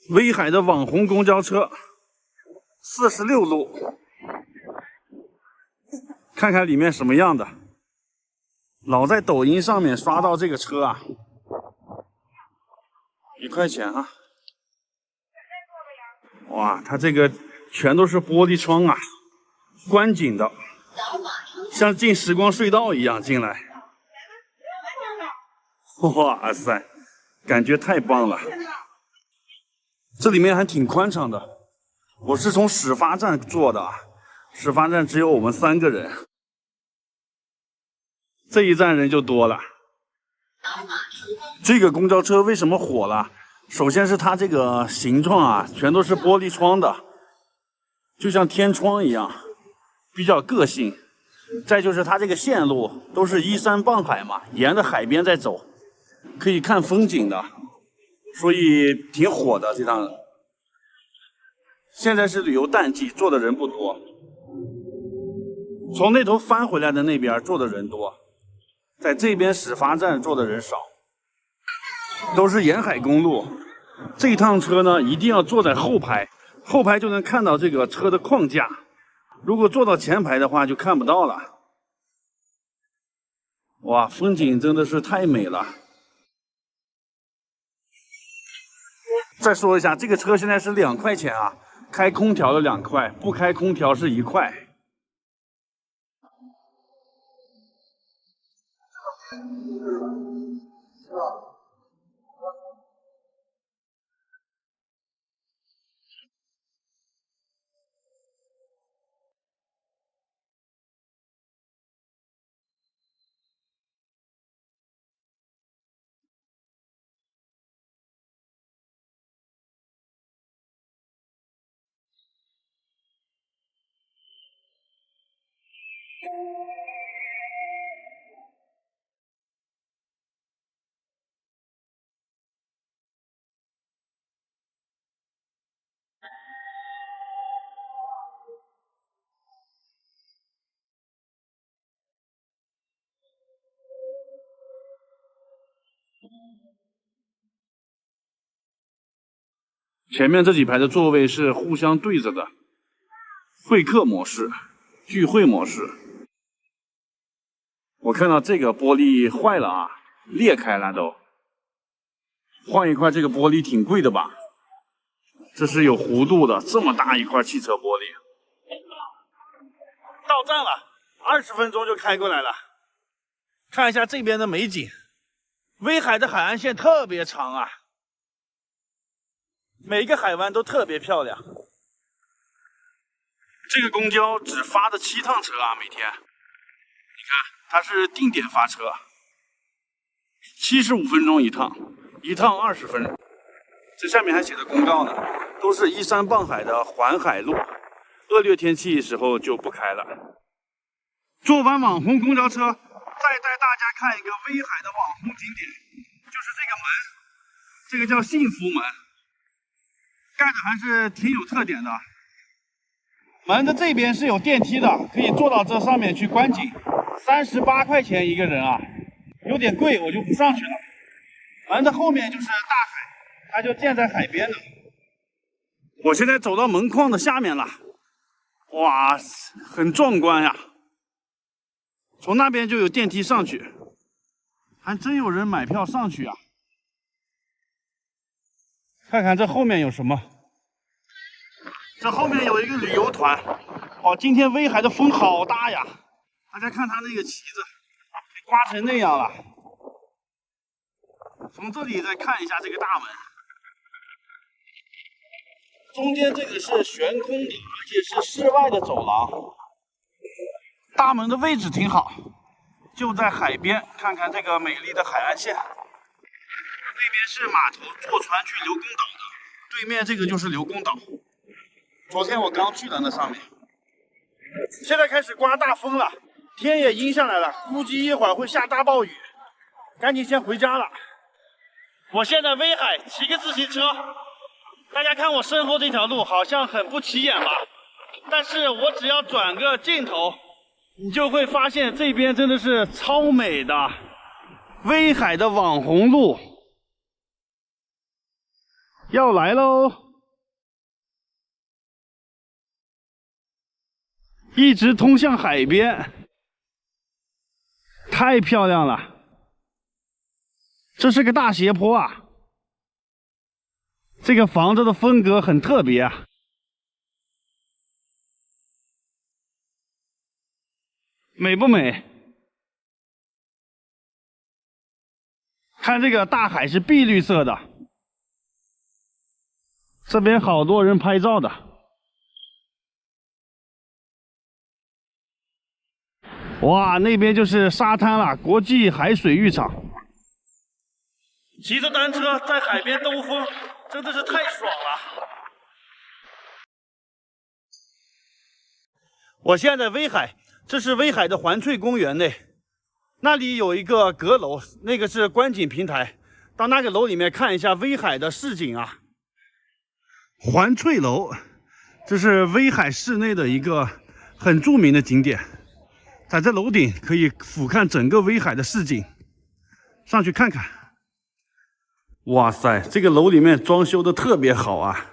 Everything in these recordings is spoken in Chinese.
威海的网红公交车，46路，看看里面什么样的。老在抖音上面刷到这个车啊，1块钱啊！哇，它这个全都是玻璃窗啊，观景的，像进时光隧道一样进来。哇塞，感觉太棒了！这里面还挺宽敞的。我是从始发站坐的，始发站只有我们3个人，这一站人就多了。这个公交车为什么火了？首先是它这个形状啊，全都是玻璃窗的，就像天窗一样，比较个性。再就是它这个线路都是依山傍海嘛，沿着海边在走，可以看风景的，所以挺火的这趟。现在是旅游淡季，坐的人不多。从那头翻回来的那边坐的人多，在这边始发站坐的人少。都是沿海公路，这趟车呢一定要坐在后排，后排就能看到这个车的框架。如果坐到前排的话，就看不到了。哇，风景真的是太美了。再说一下，这个车现在是2块钱啊，开空调的2块，不开空调是1块。前面这几排的座位是互相对着的，会客模式、聚会模式。我看到这个玻璃坏了啊，裂开了都。换一块这个玻璃挺贵的吧？这是有弧度的，这么大一块汽车玻璃。到站了，20分钟就开过来了。看一下这边的美景，威海的海岸线特别长啊。每个海湾都特别漂亮。这个公交只发的7趟车啊，每天。你看，它是定点发车，75分钟一趟，一趟20分。这下面还写着公告呢，都是依山傍海的环海路，恶劣天气时候就不开了。坐完网红公交车，再带大家看一个威海的网红景点，就是这个门，这个叫幸福门。盖的还是挺有特点的。门的这边是有电梯的，可以坐到这上面去观景，38块钱一个人啊，有点贵，我就不上去了。门的后面就是大海，它就建在海边的。我现在走到门框的下面了，哇，很壮观呀！从那边就有电梯上去，还真有人买票上去啊。看看这后面有什么？这后面有一个旅游团。哦，今天威海的风好大呀！大家看它那个旗子，被刮成那样了。从这里再看一下这个大门，中间这个是悬空的，而且是室外的走廊。大门的位置挺好，就在海边。看看这个美丽的海岸线。那边是码头，坐船去刘公岛的，对面这个就是刘公岛。昨天我刚去了那上面。现在开始刮大风了，天也阴下来了，估计一会儿会下大暴雨，赶紧先回家了。我现在威海骑个自行车，大家看我身后这条路好像很不起眼吧，但是我只要转个镜头，你就会发现这边真的是超美的威海的网红路。要来喽！一直通向海边，太漂亮了。这是个大斜坡啊，这个房子的风格很特别啊。美不美？看这个大海是碧绿色的，这边好多人拍照的。哇，那边就是沙滩了，国际海水浴场。骑着单车在海边兜风，真的是太爽了。我现在在威海，这是威海的环翠公园内。那里有一个阁楼，那个是观景平台，到那个楼里面看一下威海的市景啊。环翠楼，这是威海市内的一个很著名的景点，在这楼顶可以俯瞰整个威海的市景，上去看看。哇塞，这个楼里面装修的特别好啊，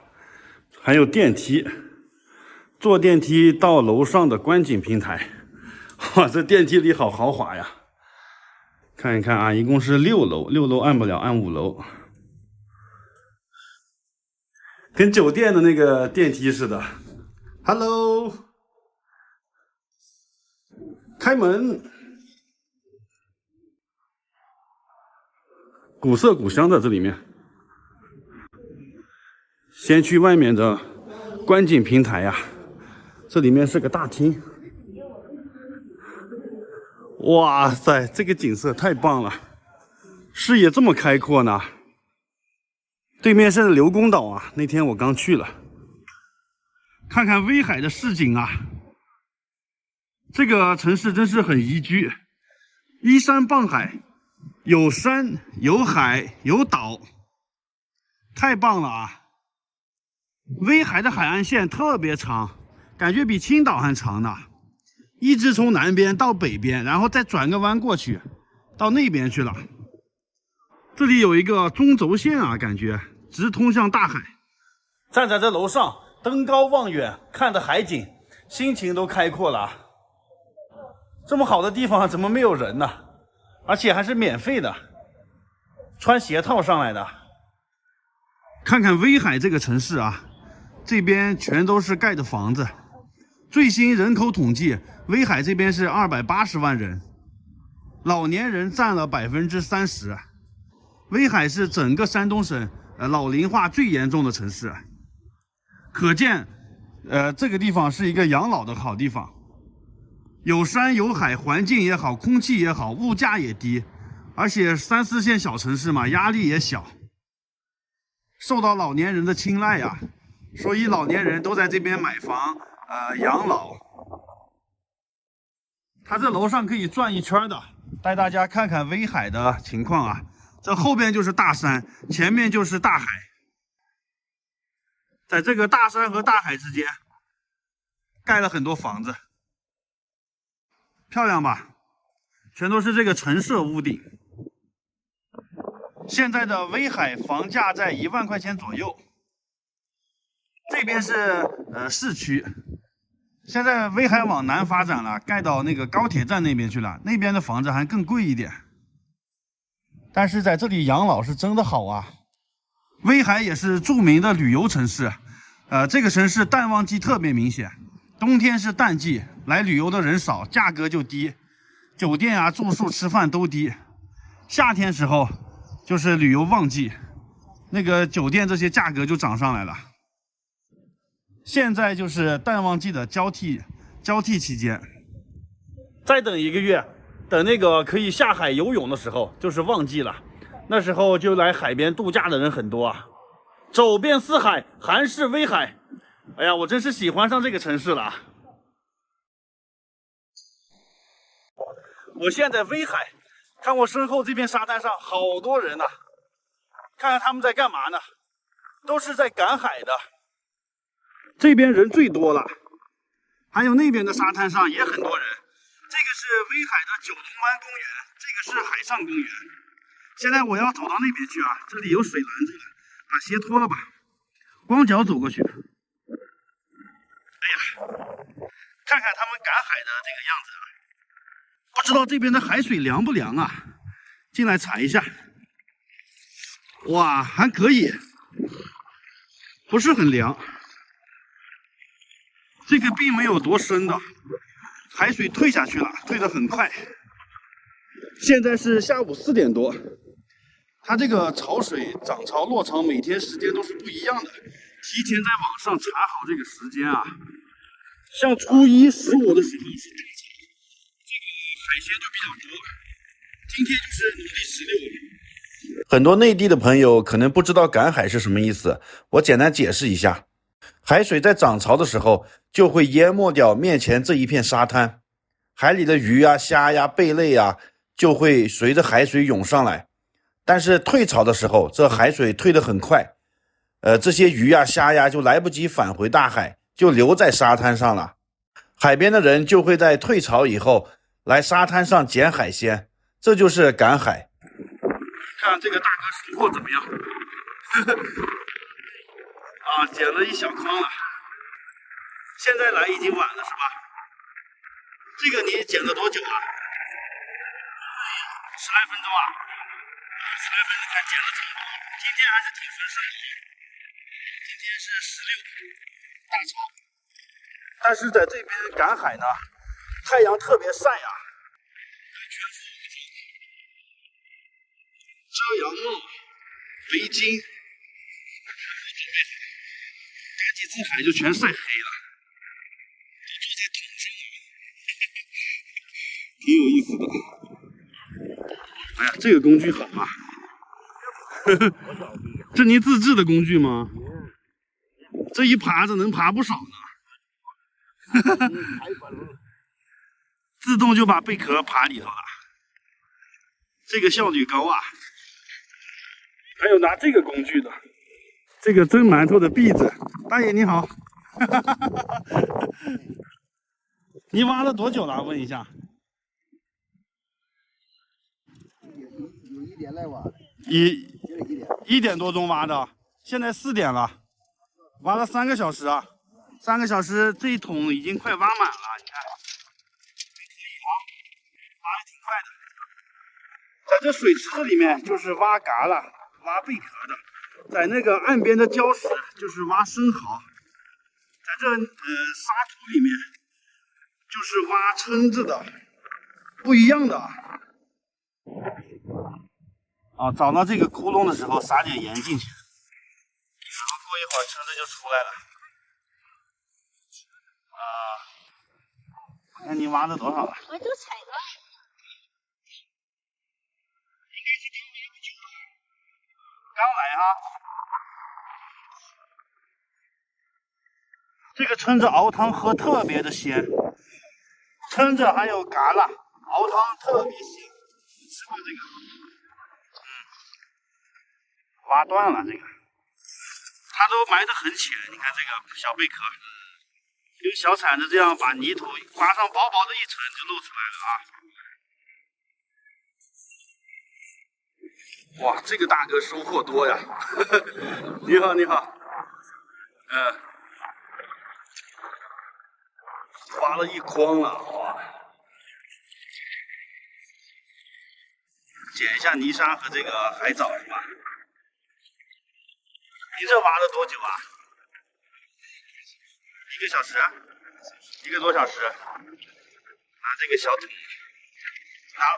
还有电梯，坐电梯到楼上的观景平台。哇，这电梯里好豪华呀！看一看啊，一共是6楼，6楼按不了，按5楼，跟酒店的那个电梯似的。Hello， 开门，古色古香的这里面。先去外面的观景平台呀，这里面是个大厅。哇塞，这个景色太棒了，视野这么开阔呢。对面是刘公岛啊，那天我刚去了。看看威海的市景啊，这个城市真是很宜居，依山傍海，有山有海有岛，太棒了啊！威海的海岸线特别长，感觉比青岛还长呢。一直从南边到北边，然后再转个弯过去，到那边去了。这里有一个中轴线啊，感觉直通向大海。站在这楼上，登高望远，看着海景，心情都开阔了。这么好的地方怎么没有人呢？而且还是免费的，穿鞋套上来的。看看威海这个城市啊，这边全都是盖的房子。最新人口统计，威海这边是280万人，老年人占了30%。威海是整个山东省老龄化最严重的城市，可见这个地方是一个养老的好地方。有山有海，环境也好，空气也好，物价也低，而且3、4线小城市嘛，压力也小，受到老年人的青睐呀，所以老年人都在这边买房养老。他这楼上可以转一圈的，带大家看看威海的情况啊。这后边就是大山，前面就是大海，在这个大山和大海之间盖了很多房子，漂亮吧？全都是这个陈设屋顶。现在的威海房价在1万块钱左右。这边是市区，现在威海往南发展了，盖到那个高铁站那边去了，那边的房子还更贵一点。但是在这里养老是真的好啊。威海也是著名的旅游城市，这个城市淡旺季特别明显，冬天是淡季，来旅游的人少，价格就低，酒店啊、住宿、吃饭都低。夏天时候就是旅游旺季，那个酒店这些价格就涨上来了。现在就是淡旺季的交替期间，再等1个月，等那个可以下海游泳的时候，就是旺季了。那时候就来海边度假的人很多啊，走遍四海，韩式威海。哎呀，我真是喜欢上这个城市了啊！我现在威海，看我身后这片沙滩上好多人呐，看看他们在干嘛呢？都是在赶海的。这边人最多了，还有那边的沙滩上也很多人。这个是威海的九龙湾公园，这个是海上公园。现在我要走到那边去啊，这里有水拦着了，把鞋脱了吧。光脚走过去。哎呀，看看他们赶海的这个样子啊，不知道这边的海水凉不凉啊？进来踩一下。哇，还可以，不是很凉。这个并没有多深的，海水退下去了，退得很快。现在是下午4点多，它这个潮水涨潮落潮每天时间都是不一样的，提前在网上查好这个时间啊。像初一、15的时候是涨潮，这个海鲜就比较多。今天就是农历16。很多内地的朋友可能不知道赶海是什么意思，我简单解释一下。海水在涨潮的时候就会淹没掉面前这一片沙滩，海里的鱼啊、虾呀、贝类啊就会随着海水涌上来。但是退潮的时候，这海水退得很快，这些鱼呀、虾呀就来不及返回大海，就留在沙滩上了。海边的人就会在退潮以后来沙滩上捡海鲜，这就是赶海。看这个大哥收获怎么样？啊，捡了一小筐了。现在来已经晚了是吧？这个你捡了多久啊？10来分钟啊？10来分钟才捡了这么多，今天还是挺丰盛的。今天是16大潮，但是在这边赶海呢，太阳特别晒啊，全副武装，遮阳帽、围巾，全部准备好，赶几次海就全晒黑了，都坐在桶上了，挺有意思的。哎呀，这个工具好啊！这您自制的工具吗？这一爬着能爬不少呢。自动就把贝壳爬里头了，这个效率高啊！还有拿这个工具的，这个蒸馒头的篦子，大爷你好。你挖了多久了？问一下。有1点来挖的。1点多钟挖的，现在4点了，挖了3个小时啊，3个小时，这一桶已经快挖满了，你看，还可以啊，挖的挺快的。在这水池子里面就是挖蛤蜊、挖贝壳的，在那个岸边的礁石就是挖生蚝，在这沙土里面就是挖蛏子的，不一样的啊。找到这个窟窿的时候撒点盐进去，然后过一会儿蛏子就出来了。看你挖了多少了？我都踩了。应该是刚挖不久，刚来哈。这个蛏子熬汤喝特别的鲜，蛏子还有蛤蜊熬汤特别鲜，吃过这个？挖断了这个，它都埋得很浅，你看这个小贝壳。用小铲子这样把泥土刮上薄薄的一层就露出来了啊！哇，这个大哥收获多呀！你好，你好。挖了一筐了，哇！捡一下泥沙和这个海藻是吧？你这挖了多久啊？1个小时，1个多小时。拿这个小桶，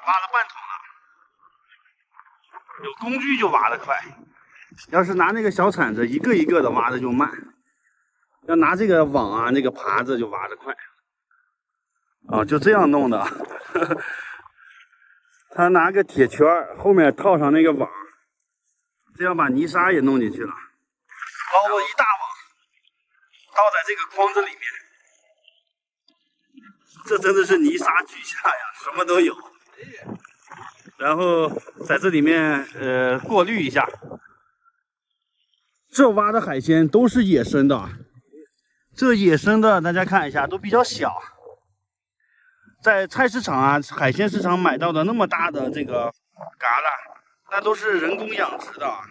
挖了半桶了。有工具就挖得快，要是拿那个小铲子，一个一个的挖的就慢。要拿这个网啊，那个耙子就挖得快。啊，就这样弄的。他拿个铁圈，后面套上那个网，这样把泥沙也弄进去了，捞了一大网。倒在这个筐子里面，这真的是泥沙俱下呀，什么都有。然后在这里面过滤一下。这挖的海鲜都是野生的，这野生的大家看一下都比较小。在菜市场啊、海鲜市场买到的那么大的这个蛤蜊，那都是人工养殖的。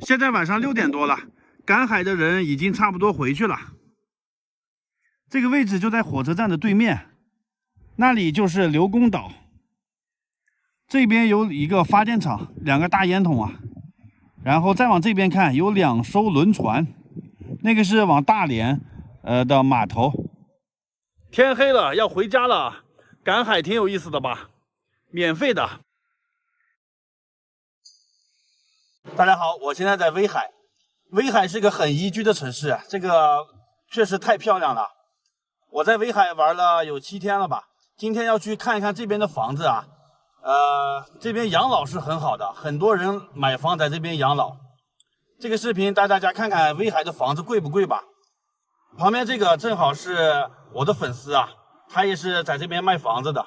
现在晚上6点多了。赶海的人已经差不多回去了。这个位置就在火车站的对面，那里就是刘公岛。这边有一个发电厂，2个大烟筒啊。然后再往这边看，有2艘轮船，那个是往大连的码头。天黑了，要回家了。赶海挺有意思的吧？免费的。大家好，我现在在威海。威海是个很宜居的城市，这个确实太漂亮了。我在威海玩了有7天了吧，今天要去看一看这边的房子啊。这边养老是很好的，很多人买房在这边养老。这个视频带大家看看威海的房子贵不贵吧。旁边这个正好是我的粉丝啊，他也是在这边卖房子的，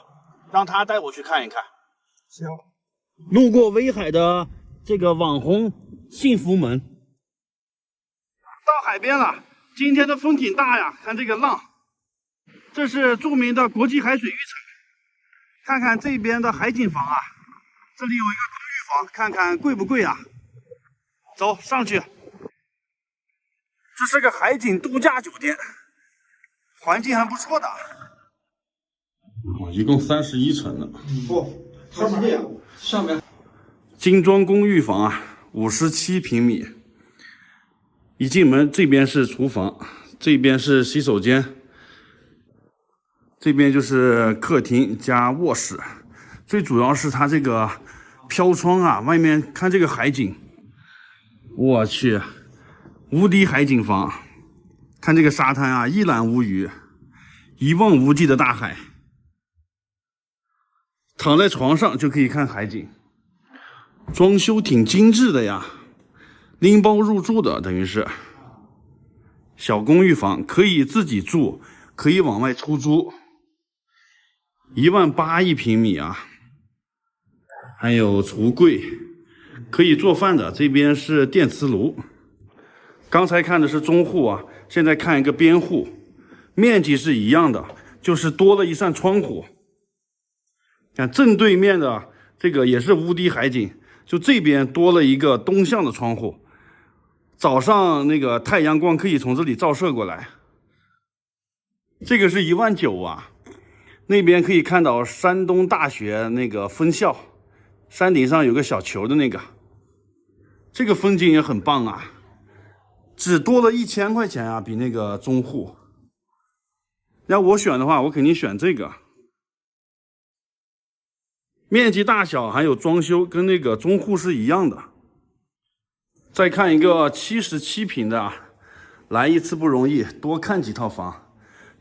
让他带我去看一看。行。路过威海的这个网红幸福门，到海边了。今天的风挺大呀，看这个浪。这是著名的国际海水浴场。看看这边的海景房啊，这里有一个公寓房，看看贵不贵啊？走上去。这是个海景度假酒店，环境还不错的。一共31层呢。不，它是这样，上面精装公寓房啊，57平米。一进门，这边是厨房，这边是洗手间。这边就是客厅加卧室，最主要是它这个飘窗啊，外面看这个海景，我去，无敌海景房，看这个沙滩啊，一览无余，一望无际的大海，躺在床上就可以看海景，装修挺精致的呀，拎包入住的，等于是小公寓房，可以自己住，可以往外出租。18000一平米啊，还有橱柜，可以做饭的。这边是电磁炉。刚才看的是中户啊，现在看一个边户，面积是一样的，就是多了一扇窗户。看正对面的这个也是无敌海景，就这边多了一个东向的窗户，早上那个太阳光可以从这里照射过来。这个是19000啊。那边可以看到山东大学那个分校，山顶上有个小球的那个，这个风景也很棒啊，只多了1000块钱啊，比那个中户。要我选的话，我肯定选这个，面积大小还有装修跟那个中户是一样的。再看一个77平的啊，来一次不容易，多看几套房。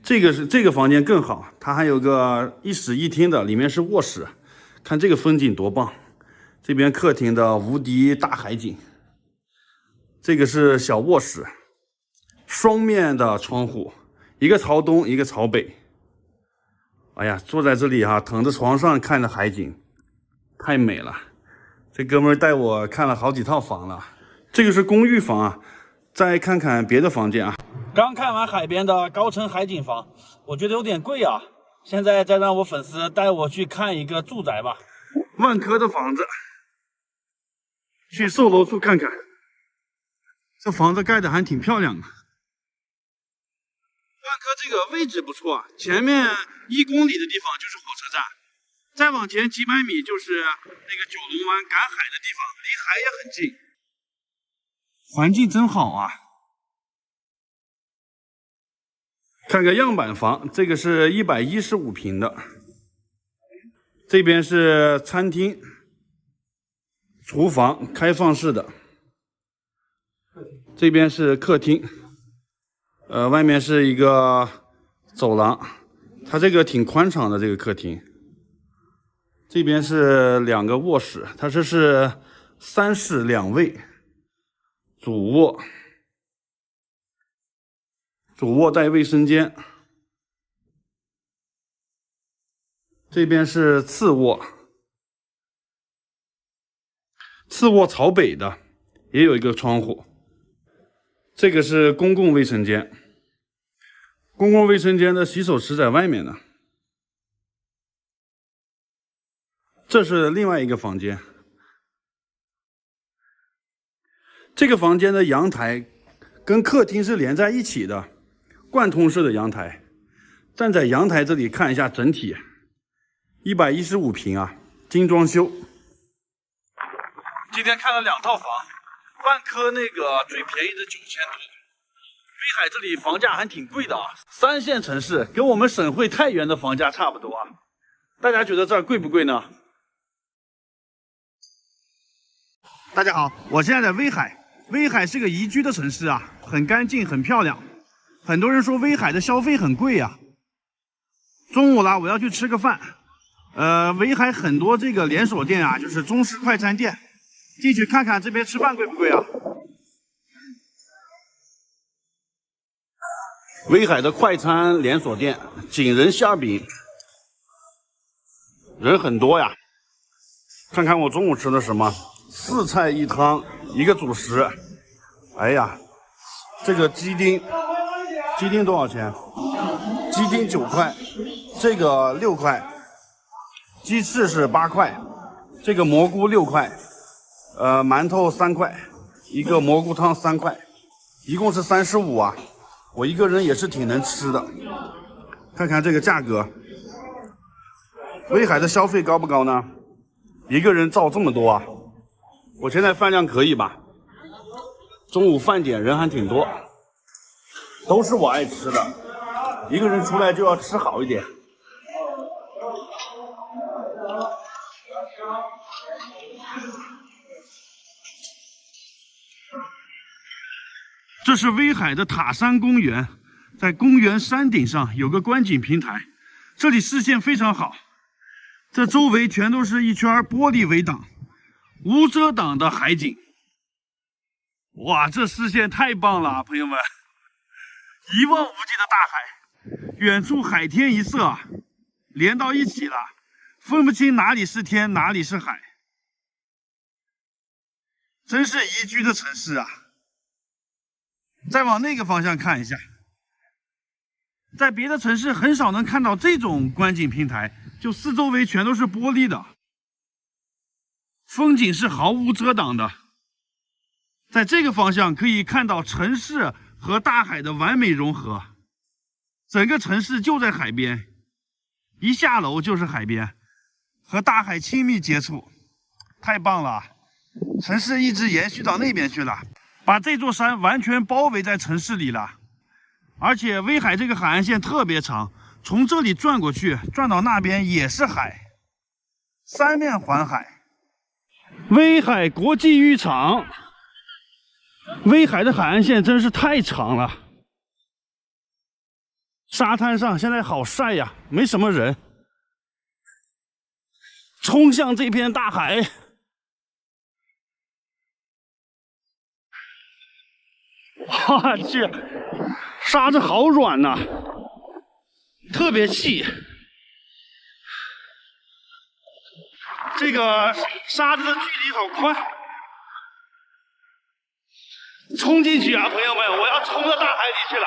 这个房间更好，它还有个1室1厅的，里面是卧室，看这个风景多棒！这边客厅的无敌大海景，这个是小卧室，双面的窗户，一个朝东，一个朝北。哎呀，坐在这里啊，躺在床上看着海景，太美了。这哥们儿带我看了好几套房了，这个是公寓房啊。再看看别的房间啊。刚看完海边的高层海景房，我觉得有点贵啊。现在再让我粉丝带我去看一个住宅吧。万科的房子，去售楼处看看。这房子盖的还挺漂亮的。万科这个位置不错，前面1公里的地方就是火车站，再往前几百米就是那个九龙湾赶海的地方，离海也很近。环境真好啊！看个样板房，这个是115平的，这边是餐厅、厨房，开放式的，这边是客厅，外面是一个走廊，它这个挺宽敞的这个客厅。这边是2个卧室，它这是3室2卫。主卧带卫生间，这边是次卧，次卧朝北的，也有一个窗户。这个是公共卫生间，公共卫生间的洗手池在外面呢。这是另外一个房间，这个房间的阳台跟客厅是连在一起的，贯通式的阳台。站在阳台这里看一下整体，115平啊，精装修。今天看了2套房，万科那个最便宜的9000多。威海这里房价还挺贵的啊，3线城市跟我们省会太原的房价差不多啊。大家觉得这儿贵不贵呢？大家好，我现在在威海。威海是个宜居的城市啊，很干净，很漂亮。很多人说威海的消费很贵啊。中午了，我要去吃个饭。威海很多这个连锁店啊，就是中式快餐店，进去看看这边吃饭贵不贵啊？威海的快餐连锁店，锦人虾饼，人很多呀。看看我中午吃的什么，4菜1汤1个主食。哎呀，这个鸡丁多少钱？鸡丁9块，这个6块，鸡翅是8块，这个蘑菇6块，馒头3块，一个蘑菇汤3块，一共是35啊。我一个人也是挺能吃的。看看这个价格，威海的消费高不高呢？一个人照这么多啊！我现在饭量可以吧？中午饭点人还挺多，都是我爱吃的。一个人出来就要吃好一点。这是威海的塔山公园，在公园山顶上有个观景平台，这里视线非常好。这周围全都是一圈玻璃围挡，无遮挡的海景。哇，这视线太棒了，朋友们！一望无际的大海，远处海天一色啊，连到一起了，分不清哪里是天，哪里是海。真是宜居的城市啊！再往那个方向看一下，在别的城市很少能看到这种观景平台，就四周围全都是玻璃的，风景是毫无遮挡的。在这个方向可以看到城市和大海的完美融合，整个城市就在海边，一下楼就是海边，和大海亲密接触，太棒了！城市一直延续到那边去了。把这座山完全包围在城市里了，而且威海这个海岸线特别长，从这里转过去，转到那边也是海，三面环海。威海国际浴场，威海的海岸线真是太长了。沙滩上现在好晒呀，没什么人，冲向这片大海。我去，沙子好软呐，特别细。这个沙子的距离好宽，冲进去啊，朋友们！我要冲到大海里去了。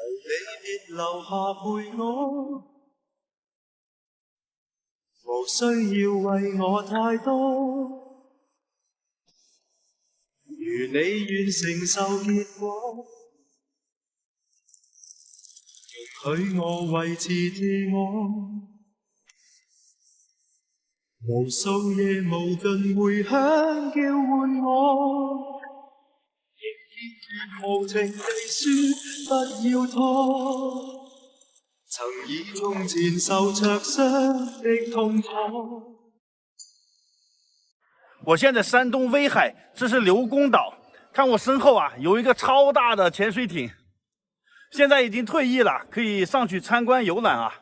你别留下陪我，无需要为我太多。如你愿承受结果，容许我维持自我。无数夜无尽回响叫唤我。无情地说不要拖，曾以从前受灼伤的痛楚。我现在山东威海，这是刘公岛，看我身后啊，有一个超大的潜水艇，现在已经退役了，可以上去参观游览啊。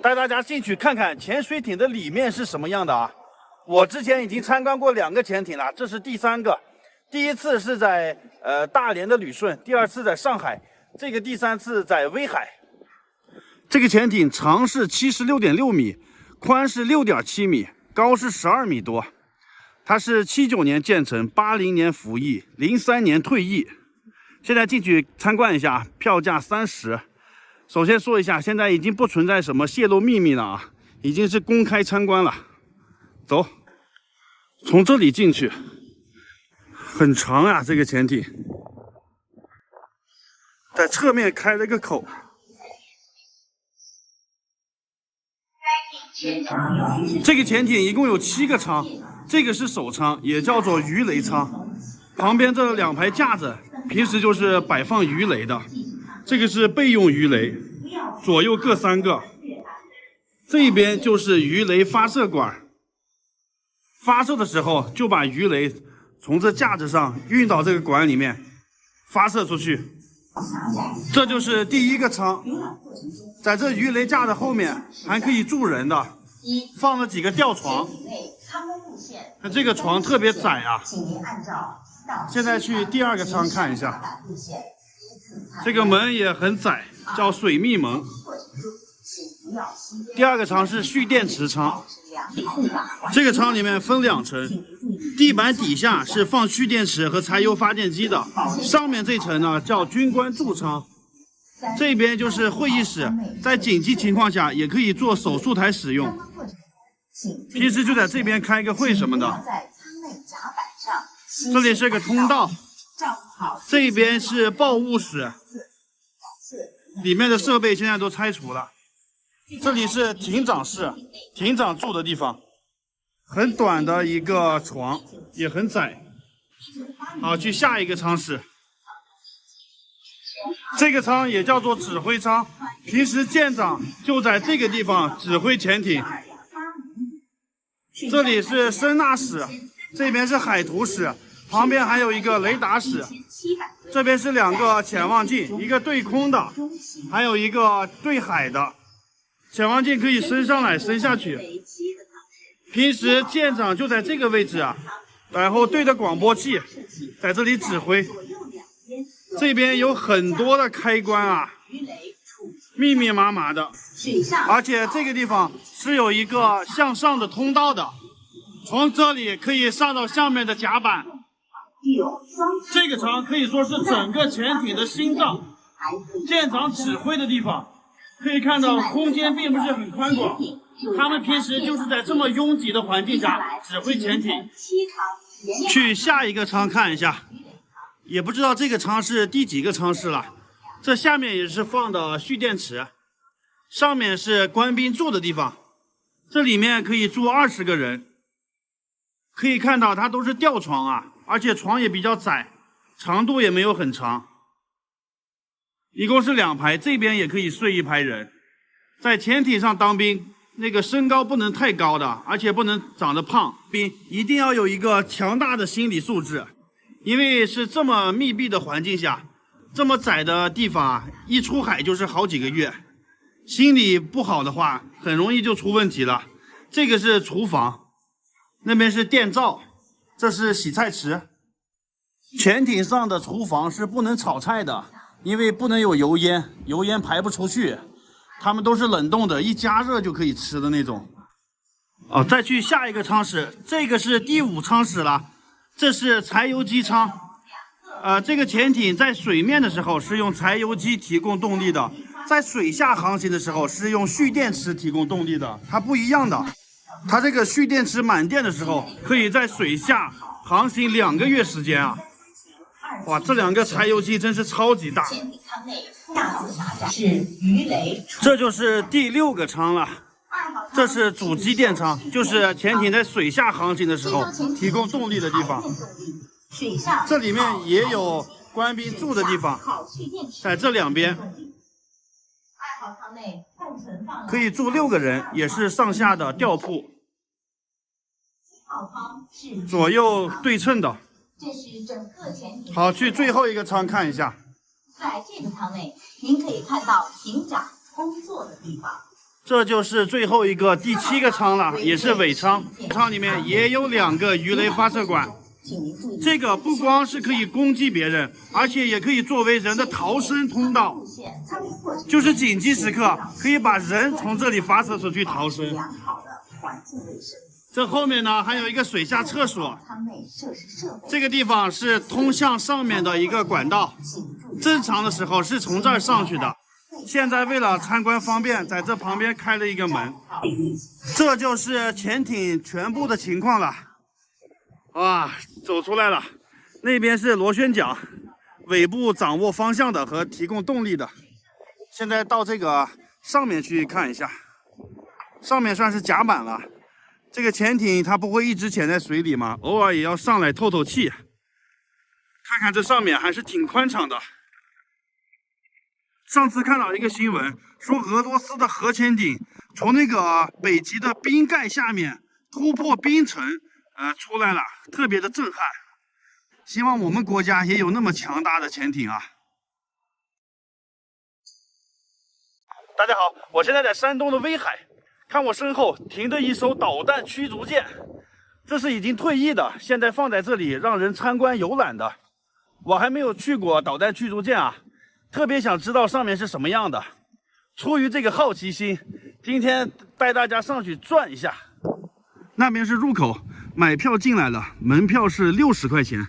带大家进去看看潜水艇的里面是什么样的啊。我之前已经参观过2个潜艇了，这是第3个。第一次是在大连的旅顺，第2次在上海，这个第3次在威海。这个潜艇长是76.6米，宽是6.7米，高是12米多。它是79年建成，80年服役，03年退役。现在进去参观一下，票价30。首先说一下，现在已经不存在什么泄露秘密了啊，已经是公开参观了。走，从这里进去，很长啊，这个潜艇。在侧面开了个口。这个潜艇一共有7个舱，这个是首舱，也叫做鱼雷舱。旁边这2排架子，平时就是摆放鱼雷的。这个是备用鱼雷，左右各3个。这边就是鱼雷发射管，发射的时候就把鱼雷从这架子上运到这个管里面，发射出去。这就是第1个舱，在这鱼雷架的后面还可以住人的，放了几个吊床。那这个床特别窄啊。现在去第2个舱看一下，这个门也很窄，叫水密门。第2个舱是蓄电池舱，这个舱里面分2层，地板底下是放蓄电池和柴油发电机的，上面这层呢叫军官驻舱，这边就是会议室，在紧急情况下也可以做手术台使用，平时就在这边开个会什么的。这里是个通道，这边是报务室，里面的设备现在都拆除了。这里是艇长室，艇长住的地方，很短的一个床，也很窄。好，去下一个舱室。这个舱也叫做指挥舱，平时舰长就在这个地方指挥潜艇。这里是声纳室，这边是海图室，旁边还有一个雷达室。这边是2个潜望镜，一个对空的，还有一个对海的。潜望镜可以升上来升下去，平时舰长就在这个位置啊，然后对着广播器在这里指挥。这边有很多的开关啊，密密麻麻的，而且这个地方是有一个向上的通道的，从这里可以上到下面的甲板。这个舱可以说是整个潜艇的心脏，舰长指挥的地方。可以看到空间并不是很宽广，他们平时就是在这么拥挤的环境下指挥潜艇。去下一个舱看一下，也不知道这个舱是第几个舱室了。这下面也是放的蓄电池，上面是官兵住的地方，这里面可以住20个人。可以看到它都是吊床啊，而且床也比较窄，长度也没有很长。一共是2排，这边也可以睡1排人。在潜艇上当兵，那个身高不能太高的，而且不能长得胖，兵一定要有一个强大的心理素质，因为是这么密闭的环境下，这么窄的地方啊，一出海就是好几个月，心理不好的话，很容易就出问题了。这个是厨房，那边是电灶，这是洗菜池。潜艇上的厨房是不能炒菜的。因为不能有油烟，油烟排不出去，它们都是冷冻的，一加热就可以吃的那种。再去下一个舱室，这个是第5舱室了，这是柴油机舱。这个潜艇在水面的时候是用柴油机提供动力的，在水下航行的时候是用蓄电池提供动力的，它不一样的。它这个蓄电池满电的时候，可以在水下航行2个月时间啊。哇，这2个柴油机真是超级大。这就是第6个舱了，这是主机电舱，就是潜艇在水下航行的时候提供动力的地方。这里面也有官兵住的地方，在这2边可以住6个人，也是上下的吊铺，左右对称的。这是整个潜艇。好，去最后一个舱看一下。在这个舱内，您可以看到艇长工作的地方。这就是最后一个第7个舱了，也是尾舱。舱里面也有2个鱼雷发射管。这个不光是可以攻击别人，而且也可以作为人的逃生通道。就是紧急时刻可以把人从这里发射出去逃生。这后面呢还有一个水下厕所，这个地方是通向上面的一个管道，正常的时候是从这儿上去的，现在为了参观方便，在这旁边开了一个门。这就是潜艇全部的情况了。哇，走出来了，那边是螺旋桨，尾部掌握方向的和提供动力的。现在到这个上面去看一下，上面算是甲板了。这个潜艇它不会一直潜在水里吗？偶尔也要上来透透气。看看这上面还是挺宽敞的。上次看到一个新闻，说俄罗斯的核潜艇从那个北极的冰盖下面突破冰层，出来了，特别的震撼。希望我们国家也有那么强大的潜艇啊！大家好，我现在在山东的威海。看我身后停着一艘导弹驱逐舰，这是已经退役的，现在放在这里让人参观游览的。我还没有去过导弹驱逐舰啊，特别想知道上面是什么样的。出于这个好奇心，今天带大家上去转一下。那边是入口，买票进来了，门票是60块钱。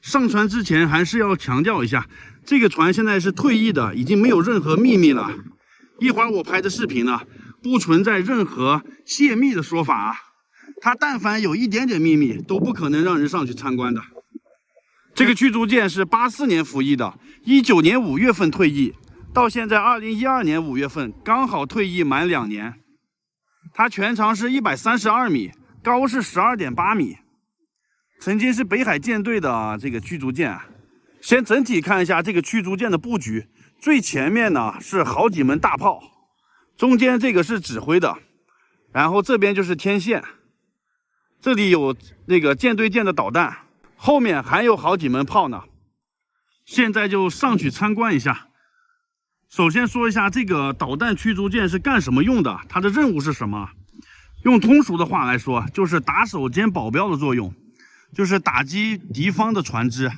上船之前还是要强调一下，这个船现在是退役的，已经没有任何秘密了。一会儿我拍的视频呢，不存在任何泄密的说法啊，它但凡有一点点秘密，都不可能让人上去参观的。这个驱逐舰是84年服役的，19年5月份退役，到现在2012年5月份，刚好退役满2年。它全长是132米，高是12.8米，曾经是北海舰队的这个驱逐舰啊。先整体看一下这个驱逐舰的布局，最前面呢是好几门大炮。中间这个是指挥的，然后这边就是天线，这里有那个舰对舰的导弹，后面还有好几门炮呢。现在就上去参观一下。首先说一下这个导弹驱逐舰是干什么用的，它的任务是什么？用通俗的话来说，就是打手兼保镖的作用，就是打击敌方的船只，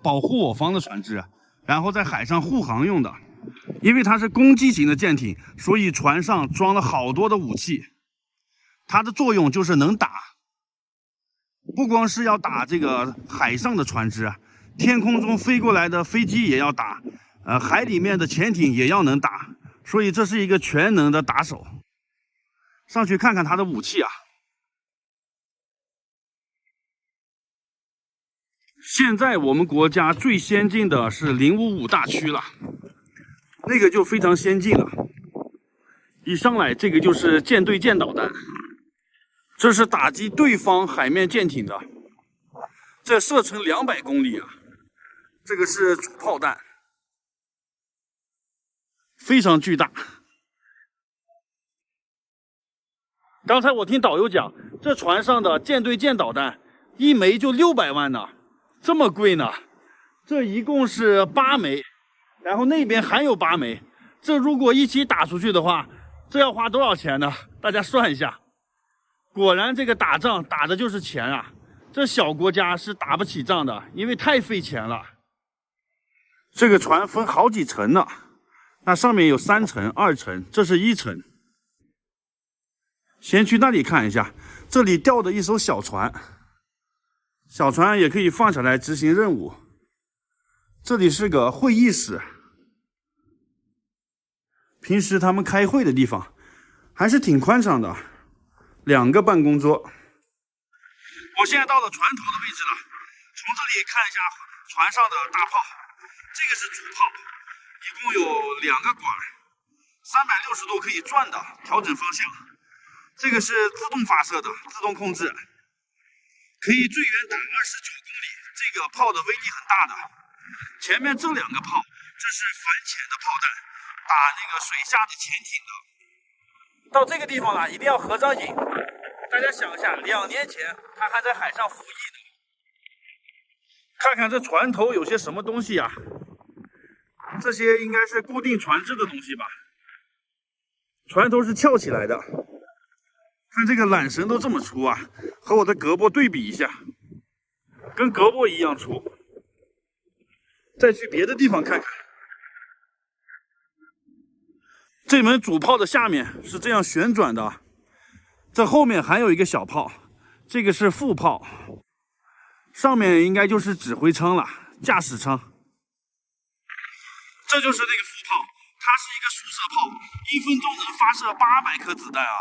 保护我方的船只，然后在海上护航用的。因为它是攻击型的舰艇，所以船上装了好多的武器。它的作用就是能打，不光是要打这个海上的船只，天空中飞过来的飞机也要打，海里面的潜艇也要能打，所以这是一个全能的打手。上去看看它的武器啊。现在我们国家最先进的是055大驱了。那个就非常先进了，一上来这个就是舰对舰导弹，这是打击对方海面舰艇的，这射程200公里啊，这个是主炮弹，非常巨大。刚才我听导游讲，这船上的舰对舰导弹一枚就600万呢，这么贵呢？这一共是8枚。然后那边还有8枚，这如果一起打出去的话，这要花多少钱呢？大家算一下。果然这个打仗打的就是钱啊，这小国家是打不起仗的，因为太费钱了。这个船分好几层呢，那上面有3层、2层，这是1层。先去那里看一下，这里吊的一艘小船，小船也可以放下来执行任务。这里是个会议室，平时他们开会的地方，还是挺宽敞的，2个办公桌。我现在到了船头的位置了，从这里看一下船上的大炮，这个是主炮，一共有2个管，360度可以转的，调整方向。这个是自动发射的，自动控制，可以最远打29公里，这个炮的威力很大的。前面这2个炮，这是反潜的炮弹，打那个水下的潜艇的。到这个地方了，一定要合张影。大家想一下，2年前他还在海上服役呢。看看这船头有些什么东西啊？这些应该是固定船只的东西吧？船头是翘起来的，看这个缆绳都这么粗啊，和我的胳膊对比一下，跟胳膊一样粗。再去别的地方看看，这门主炮的下面是这样旋转的，这后面还有一个小炮，这个是副炮，上面应该就是指挥舱了，驾驶舱。这就是那个副炮，它是一个速射炮，1分钟能发射800颗子弹啊！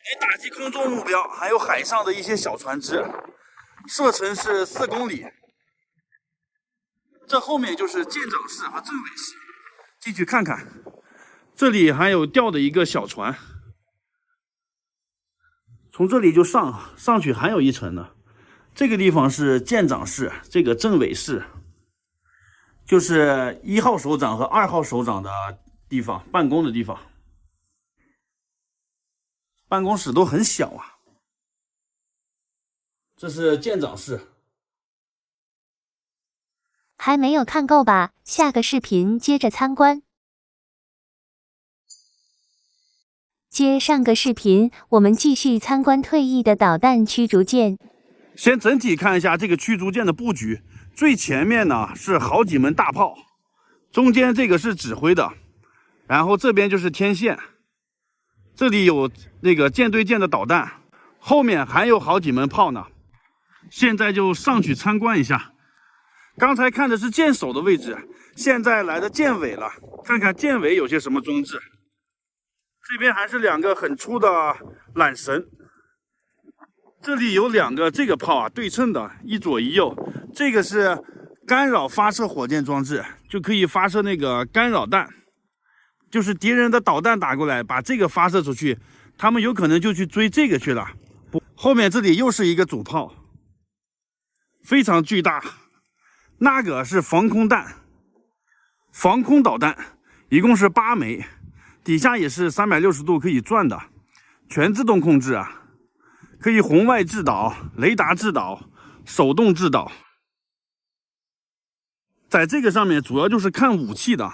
能打击空中目标，还有海上的一些小船只，射程是4公里。这后面就是舰长室和政委室，进去看看。这里还有吊的一个小船，从这里就上去还有一层呢。这个地方是舰长室，这个政委室就是1号首长和2号首长的地方，办公的地方。办公室都很小啊。这是舰长室。还没有看够吧？下个视频接着参观。接上个视频，我们继续参观退役的导弹驱逐舰。先整体看一下这个驱逐舰的布局，最前面呢是好几门大炮，中间这个是指挥的，然后这边就是天线，这里有那个舰对舰的导弹，后面还有好几门炮呢。现在就上去参观一下。刚才看的是舰首的位置，现在来的舰尾了，看看舰尾有些什么装置。这边还是2个很粗的缆绳，这里有2个这个炮啊，对称的，一左一右。这个是干扰发射火箭装置，就可以发射那个干扰弹，就是敌人的导弹打过来，把这个发射出去，他们有可能就去追这个去了。后面这里又是一个主炮，非常巨大，那个是防空弹，防空导弹，一共是8枚。底下也是360度可以转的，全自动控制啊，可以红外制导、雷达制导、手动制导。在这个上面主要就是看武器的，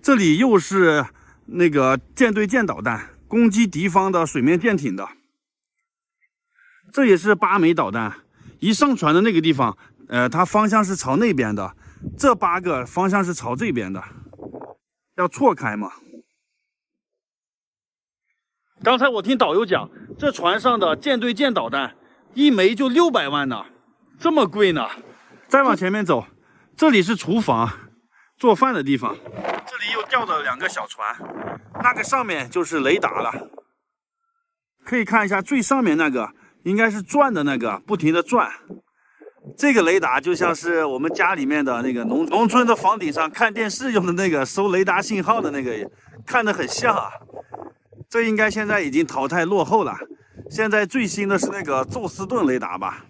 这里又是那个舰对舰导弹，攻击敌方的水面舰艇的。这也是8枚导弹，一上船的那个地方，它方向是朝那边的，这8个方向是朝这边的，要错开嘛。刚才我听导游讲，这船上的舰对舰导弹1枚就600万呢，这么贵呢。再往前面走，这里是厨房，做饭的地方。这里又吊着2个小船，那个上面就是雷达了。可以看一下最上面那个，应该是转的那个，不停的转。这个雷达就像是我们家里面的那个农村的房顶上看电视用的那个收雷达信号的那个，看得很像啊。这应该现在已经淘汰落后了，现在最新的是那个宙斯盾雷达吧，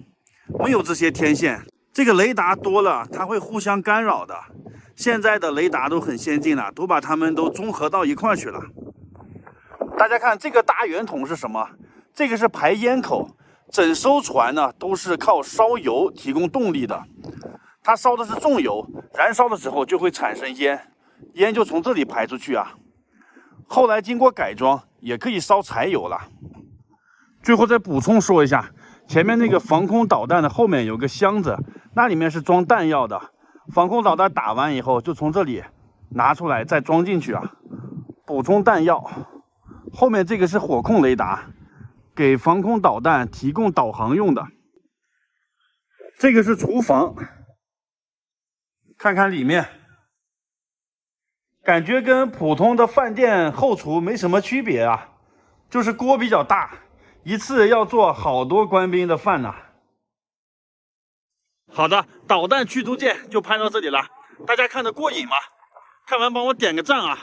没有这些天线。这个雷达多了，它会互相干扰的。现在的雷达都很先进了，都把它们都综合到一块去了。大家看这个大圆筒是什么？这个是排烟口，整艘船呢都是靠烧油提供动力的。它烧的是重油，燃烧的时候就会产生烟，烟就从这里排出去啊。后来经过改装，也可以烧柴油了。最后再补充说一下，前面那个防空导弹的后面有个箱子，那里面是装弹药的。防空导弹打完以后，就从这里拿出来再装进去啊，补充弹药。后面这个是火控雷达，给防空导弹提供导航用的。这个是厨房，看看里面。感觉跟普通的饭店后厨没什么区别啊，就是锅比较大，一次要做好多官兵的饭呢。好的，导弹驱逐舰就拍到这里了，大家看得过瘾吗？看完帮我点个赞啊！